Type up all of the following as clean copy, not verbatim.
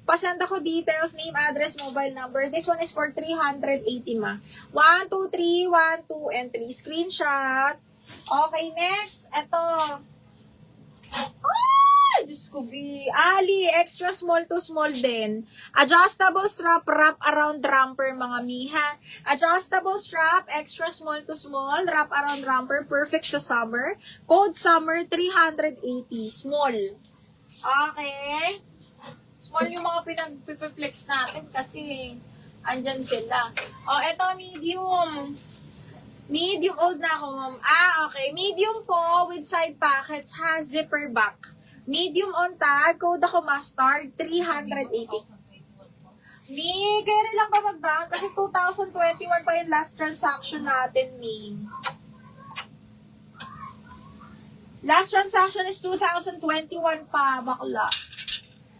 Pasend ako details, name, address, mobile number. This one is for 380 ma. 1, 2, 3, 1, 2, and 3. Screenshot. Okay, next. Ito. Ay, Diyos ko, Ali, extra small to small din. Adjustable strap, wrap around romper, mga miha. Adjustable strap, extra small to small, wrap around romper, perfect sa summer. Code summer, 380, small. Okay. Small yung mga pinag-flex natin kasi andyan sila. Oh, eto, medium. Medium old na ako, ma'am. Okay. Medium po with side pockets, has zipper back. Medium on tag, code ako mustard, 380. Kaya lang ba mag-down? Kasi 2021 pa yung last transaction natin, Last transaction is 2021 pa, bakla.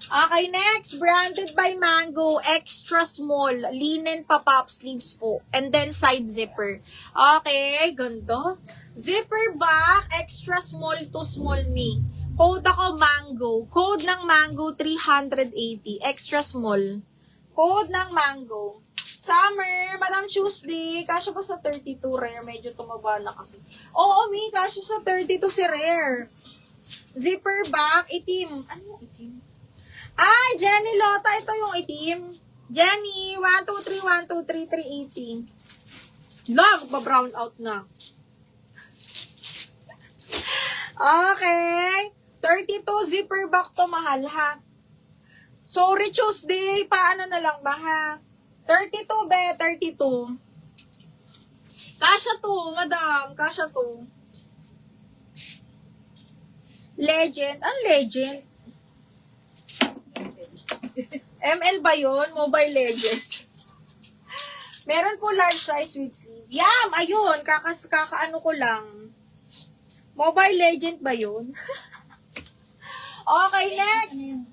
Okay, next, branded by Mango, extra small, linen pa pop sleeves po, and then side zipper. Okay, ganda. Zipper back, extra small to small me. Code ako Mango. Code ng Mango, 380, extra small. Code ng Mango. Summer, Madam Tuesday, kasya pa sa 32 rare, medyo tumaba na kasi. Oo, kasya sa 32 si rare. Zipper back, itim. Ano yung itim? Ay, Jenny Lota, ito yung itim. Jenny, 1, 2, 3, 1, 2, 3, 380. Love, ba-brown out na. Okay. 32 zipper back to, mahal ha. Sorry, Tuesday, paano na lang ba ha? 32 be, 32. Kasya to, madam, kasya to. Legend, ang legend. ML ba yun? Mobile Legend. Meron po large size with sleeve. Yam! Ayun! Kakaano ko lang. Mobile Legend ba yun? Okay, next!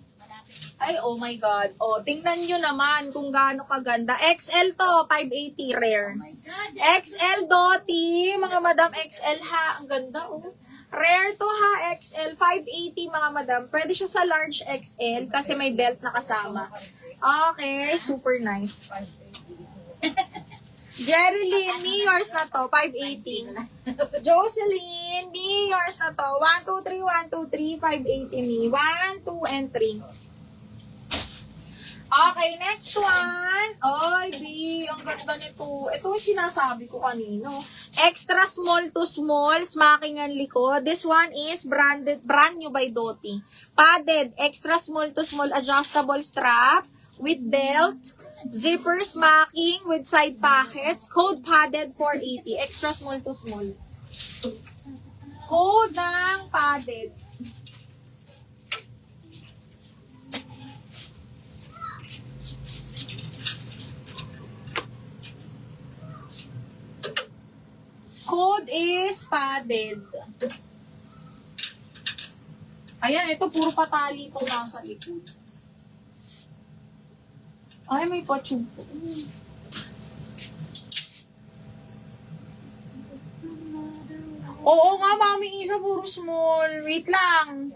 Ay, oh my God. Oh, tingnan nyo naman kung gaano kaganda. XL to, 580 rare. XL Doti, mga madam XL ha. Ang ganda, oh. Rare to ha, XL, 580 mga madam. Pwede siya sa large XL kasi may belt na kasama. Okay, super nice. Jerilyn, me yours na to, 580. Jocelyn, me yours na to, 1, 2, 3, 1, 2, 3, 580 me. 1, 2, and 3. Okay, next one. Oy, B, ang ganda nito. Ito yung sinasabi ko kanino. Extra small to small, smacking ang likod. This one is brand new by Doti. Padded, extra small to small, adjustable strap with belt, zipper smacking with side pockets, code padded 480, extra small to small. Code ng padded. Code is padded. Ayan, ito puro patali ito nasa likod. Ay, may pa-tube po. Oo nga, mami, isa puro small. Wait lang.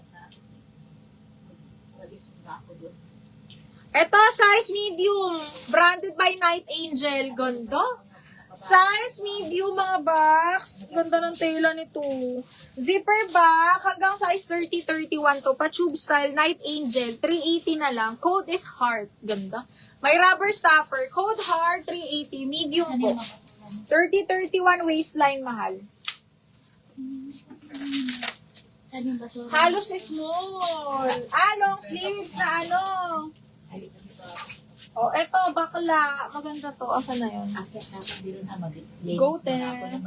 Ito, size medium. Branded by Night Angel. Ganda. Size medium, mga box. Ganda ng tela nito. Zipper back, hanggang size 30-31 to. Pa-tube style, Night Angel. 380 na lang. Code is heart. Ganda. May rubber stopper. Code heart, 380. Medium po. 30-31 waistline, mahal. Halos small. Long sleeves na ano. Oh, eto, bakla. Maganda to. Asan na yun? Go, ten.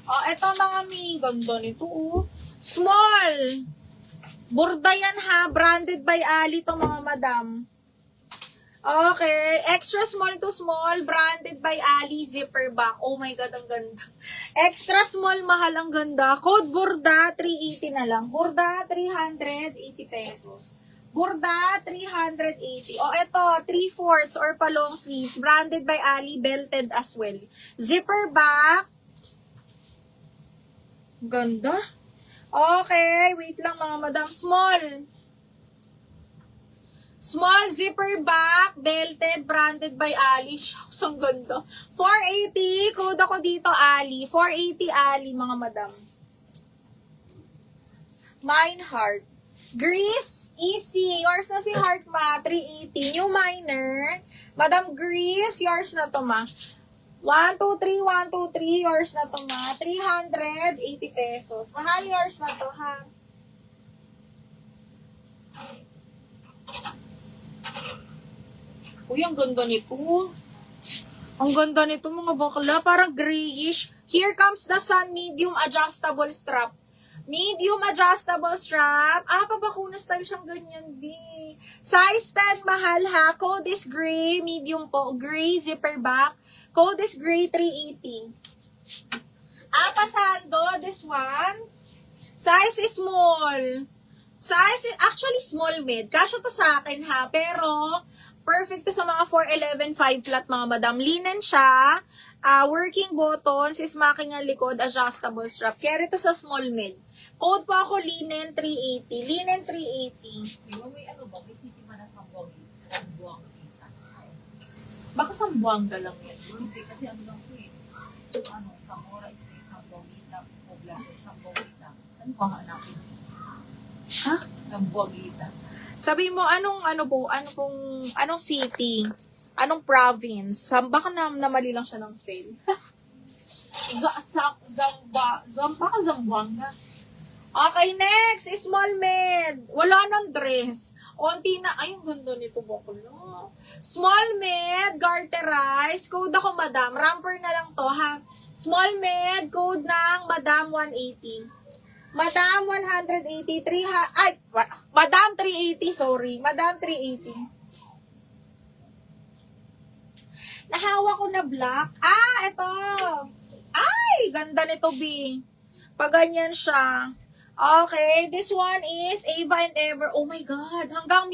Oh, eto mga mi. Ganda nito, oh. Small. Burda yan ha. Branded by Ali to mga madam. Okay. Extra small to small. Branded by Ali. Zipper back. Oh my God, ang ganda. Extra small, mahal, ang ganda. Code Burda, 380 na lang. Burda, 380 pesos. Burda, 380. O, eto, 3/4 or palong sleeves. Branded by Ali, belted as well. Zipper back. Ganda. Okay, wait lang mga madam. Small. Small zipper back, belted, branded by Ali. Shucks, ang ganda. 480, code ako dito, Ali. 480, Ali, mga madam. Mine Heart. Grease, easy. Yours na si Heart, ma. 380. New minor. Madam Grease, yours na to, ma. 1, 2, 3, 1, 2, 3. Yours na to, ma. 380 pesos. Mahal yours na to, ha. Uy, ang ganda nito. Ang ganda nito, mga bakla. Parang grayish. Here comes the sun medium adjustable strap. Medium adjustable strap. Ah, pabakuna style siyang ganyan, B. Size 10, mahal ha. Code is gray. Medium po. Gray zipper back. Code is gray, 380. Ah, pasando. This one. Size is small. Size is actually small mid. Kasya to sa akin ha. Pero, perfect to sa mga 411 5 flat, mga madam. Linen siya. Working buttons, is making ang likod, adjustable strap. Carry to sa small mid. Code po ako, linen 380. Linen 380. Diba may ano ba? May city man na Sambuang kita. Baka Sambuanga lang yan. Hindi kasi ano lang po eh. Ano, Zamora State, Sambuang kita, Poblacion, Sambuang kita. Saan pa hanapin? Ha? Sambuang kita. Sabi mo, anong city? Anong province? Baka namali lang siya ng spell. Baka Zamboanga. Okay, next, small med. Wala nang dress. Onti na, ay, ang ganda nito, bakla. Small med, garterize, code ako, madam. Ramper na lang to, ha. Small med, code ng madam 180. Madam 183, madam 380, sorry. Madam 380. Nahawa ko na black. Ah, ito. Ay, ganda nito, B. Pag ganyan siya. Okay, this one is Ava and Ever. Oh my God, hanggang